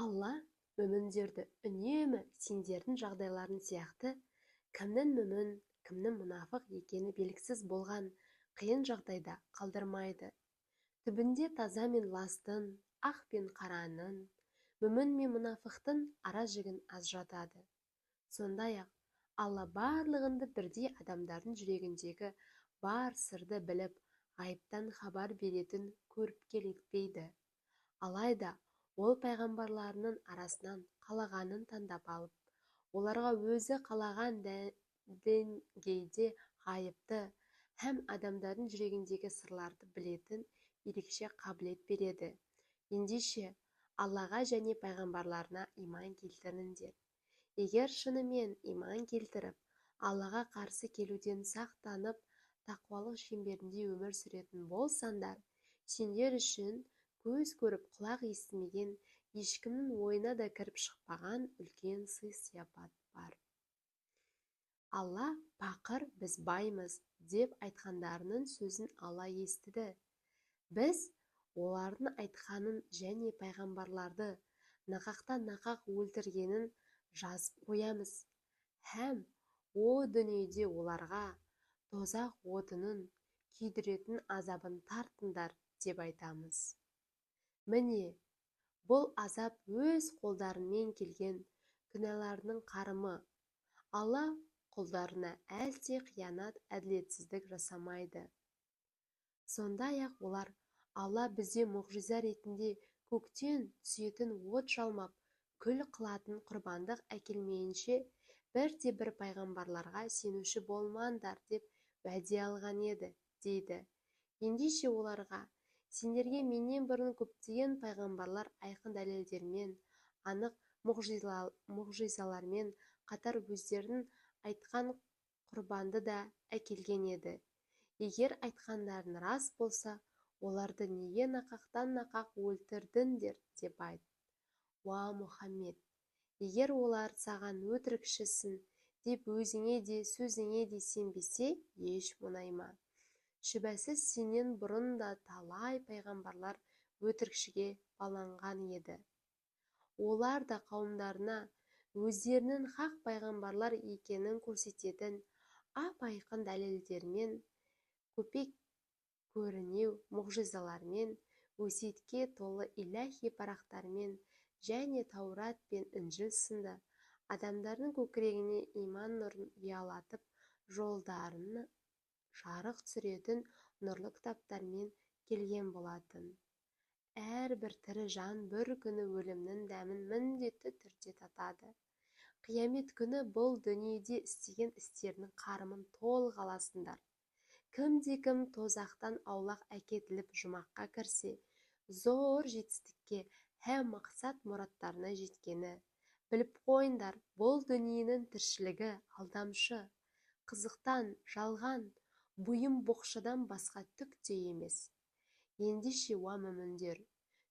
Алла мүміндерді үнемі сендердің жағдайларын сияқты кімнің мүмін, кімнің мұнафық екені белгісіз болған қиын жағдайда қалдырмайды. Түбінде таза мен ластың, ақ пен қараның, мүмін мен мұнафықтың ара-жігін ажыратады. Сондай-ақ Алла барлығынды бірдей адамдардың жүрегіндегі бар сырды біліп, ғайыптан хабар беретін көріпкел етпейді. Алайда ол пайғамбарларының арасынан қалағанын таңдап алып, оларға өзі қалаған деңгейде ғайыпты һәм адамдардың жүрегіндегі сырларды білетін ерекше қабілет береді. Ендеше Аллаға және пайғамбарларына иман келтіріңдер. Егер шынымен иман келтіріп, Аллаға қарсы келуден сақтанып, тақуалық шеңберінде өмір сүретін болсаңдар, сендер үшін көз көріп құлақ естімеген, ешкімнің ойына да кіріп шықпаған үлкен сый-сияпат бар. Алла пақыр, біз баймыз деп айтқандарының сөзін Алла естіді. Біз олардың айтқанын және пайғамбарларды нақақтан нақақ өлтіргенін жазып қоямыз. Һәм о дүниеде оларға тозақ отының күйдіретін азабын тартыңдар деп айтамыз. Міне, бұл азап өз қолдарымен келген күнәларының қарымы. Алла құлдарына әлде қиянат, әділетсіздік жасамайды. Сондай-ақ олар Алла бізде мұғжиза ретінде көктен түсетін от жалмап, күл қылатын құрбандық әкелмейінше, бірде-бір пайғамбарларға сенуші болмаңдар деп уәде алған еді, дейді. Ендеше оларға: сендерге менен бұрын көптеген пайғамбарлар айқын дәлелдермен, анық мұғжизалармен қатар өздерінің айтқан құрбанды да әкелген еді. Егер айтқандарың рас болса, оларды неге нақақтан нақақ өлтірдіңдер деп айт. Уа Мұхаммед, егер олар саған өтірікшісің деп өзіңе де сөзіңе де сенбесе, еш мұңайма. Шүбәсіз сенен бұрын да талай пайғамбарлар өтірікшіге баланған еді. Олар да қауымдарына өздерінің хақ пайғамбарлар екенін көрсететін ап-айқын дәлелдермен, көпек көрінеу мұғжизалармен, өсиетке толы иләһи парақтармен және Таурат пен Інжіл сынды адамдардың көкірегіне иман нұрын ұялатып, жолдарын жарық түсіретін нұрлы кітаптармен келген болатын. Әрбір тірі жан бір күні өлімнің дәмін міндетті түрде татады. Қиямет күні бұл дүниеде істеген істерінің қарымын толық аласыңдар. Кімде-кім тозақтан аулақ әкетіліп жұмаққа кірсе, зор жетістікке һәм мақсат мұраттарына жеткені. Біліп қойыңдар, бұл дүниенің тіршілігі алдамшы, қызықтан, жалған, бұйым боқшадан басқа түк те емес. Ендеше уа мүміндер,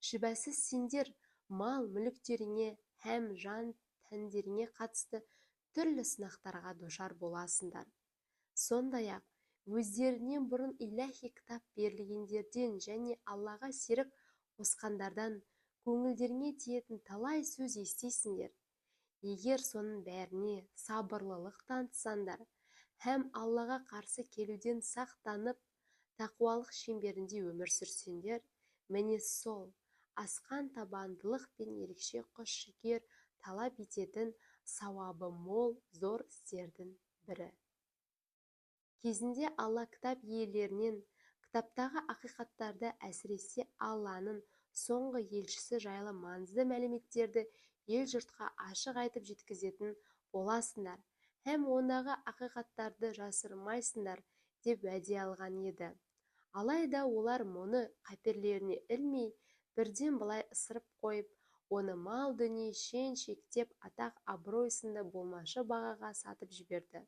шүбәсіз сендер мал мүліктеріңе һәм жан тәндеріңе қатысты түрлі сынақтарға душар боласыңдар. Сондай-ақ өздерінен бұрын иләһи кітап берілгендерден және Аллаға серік қосқандардан көңілдеріңе тиетін талай сөз естисіңдер. Егер соның бәріне сабырлылық танытсаңдар һәм Аллаға қарсы келуден сақтанып, тақуалық шеңберінде өмір сүрсеңдер, міне сол асқан табандылық пен ерекше күш-жігер талап ететін сауабы мол зор істердің бірі. Кезінде Алла кітап иелерінен кітаптағы ақиқаттарды, әсіресе Алланың соңғы елшісі жайлы маңызды мәліметтерді ел-жұртқа ашық айтып жеткізетін боласыңдар һәм ондағы ақиқаттарды жасырмайсыңдар деп уәде алған еді. Алайда олар мұны қаперлеріне ілмей, бірден былай ысырып қойып, оны мал дүние шен-шектеп, атақ абырой сынды болмашы бағаға сатып жіберді.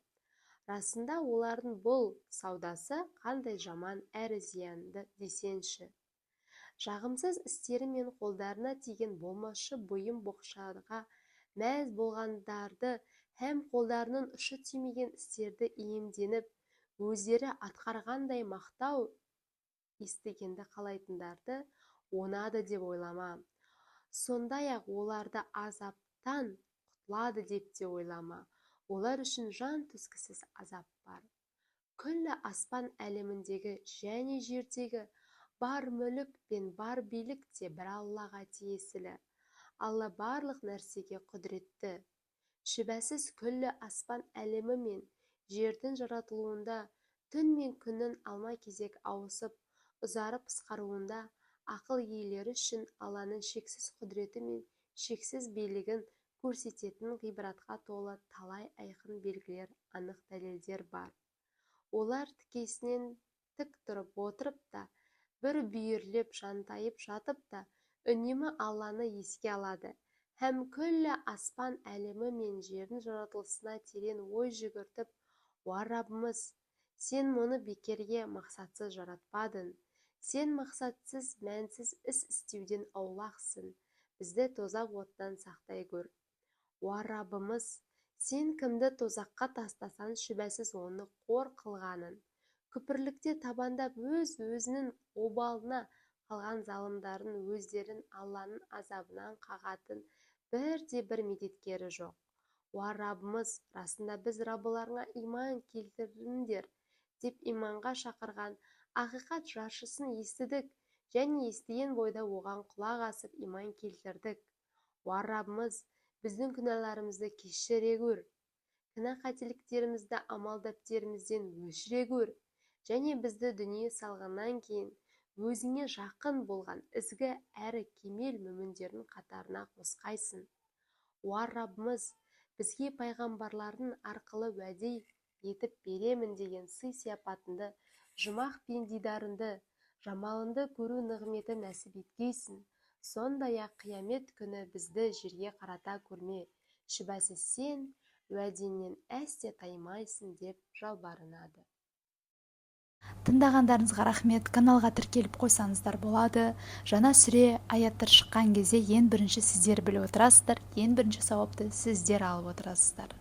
Расында олардың бұл саудасы қандай жаман әрі зиянды десеңші. Жағымсыз істері мен қолдарына тиген болмашы бұйым боқшаға мәз болғандарды һәм қолдарының ұшы тимеген істерді иемденіп, өздері атқарғандай мақтау естігенді қалайтындарды онады деп ойлама. сондай-ақ оларды азаптан құтылады деп те ойлама. Олар үшін жан түзгісіз азап бар. Күллі аспан әлеміндегі және жердегі бар мүлік пен бар билік те бір Аллаға тиесілі. Алла барлық нәрсеге құдіретті. Шүбәсіз күллі аспан әлемі мен жердің жаратылуында, түн мен күннің алма-кезек ауысып, ұзарып қысқаруында ақыл иелері үшін Алланың шексіз құдіреті мен шексіз билігін көрсететін ғибратқа толы талай айқын белгілер, анық дәлелдер бар. Олар тікесінен тік тұрып отырып та, бір бүйірлеп жантайып жатып та, үнемі Алланы еске алады, һәм күллі аспан әлемі мен жердің жаратылысына терең ой жүгіртіп, «Уа Раббымыз, сен мұны бекерге мақсатсыз жаратпадың. Сен мақсатсыз, мәнсіз іс істеуден аулақсың. Бізді тозақ отынан сақтай көр. Уа Раббымыз, сен кімді тозаққа тастасаң, шүбәсіз оны қор қылғанын. Күпірлікте табандап өз-өзінің обалына қалған залымдарын өздерін Алланың азабынан қағатын бірде-бір медеткері жоқ. Уа Раббымыз, расында біз Раббыларыңа иман келтіріңдер деп иманға шақырған ақиқат жаршысын естідік және естіген бойда оған құлақ асып иман келтірдік. Уа Раббымыз, біздің күнәларымызды кешіре көр, кінә-қателіктерімізді амал дәптерімізден өшіре көр және бізді дүние салғаннан кейін өзіңе жақын болған ізгі әрі кемел мүміндердің қатарына қосқайсың. Уа Раббымыз, бізге пайғамбарлардың арқылы уәде етіп беремін деген сый-сияпатыңды, жұмақ пен дидарыңды, жамалыңды көру нығметі нәсіп еткейсің. Сондай-ақ қиямет күні бізді жерге қарата көрме, шүбәсіз сен уәдеңнен әсте таймайсың деп жалбарынады. Тыңдағандарыңызға рахмет. Каналға тіркеліп қойсаңыздар болады. Жаңа сүре, аяттар шыққан кезде ең бірінші сіздер біліп отырасыздар, ең бірінші сауапты сіздер алып отырасыздар.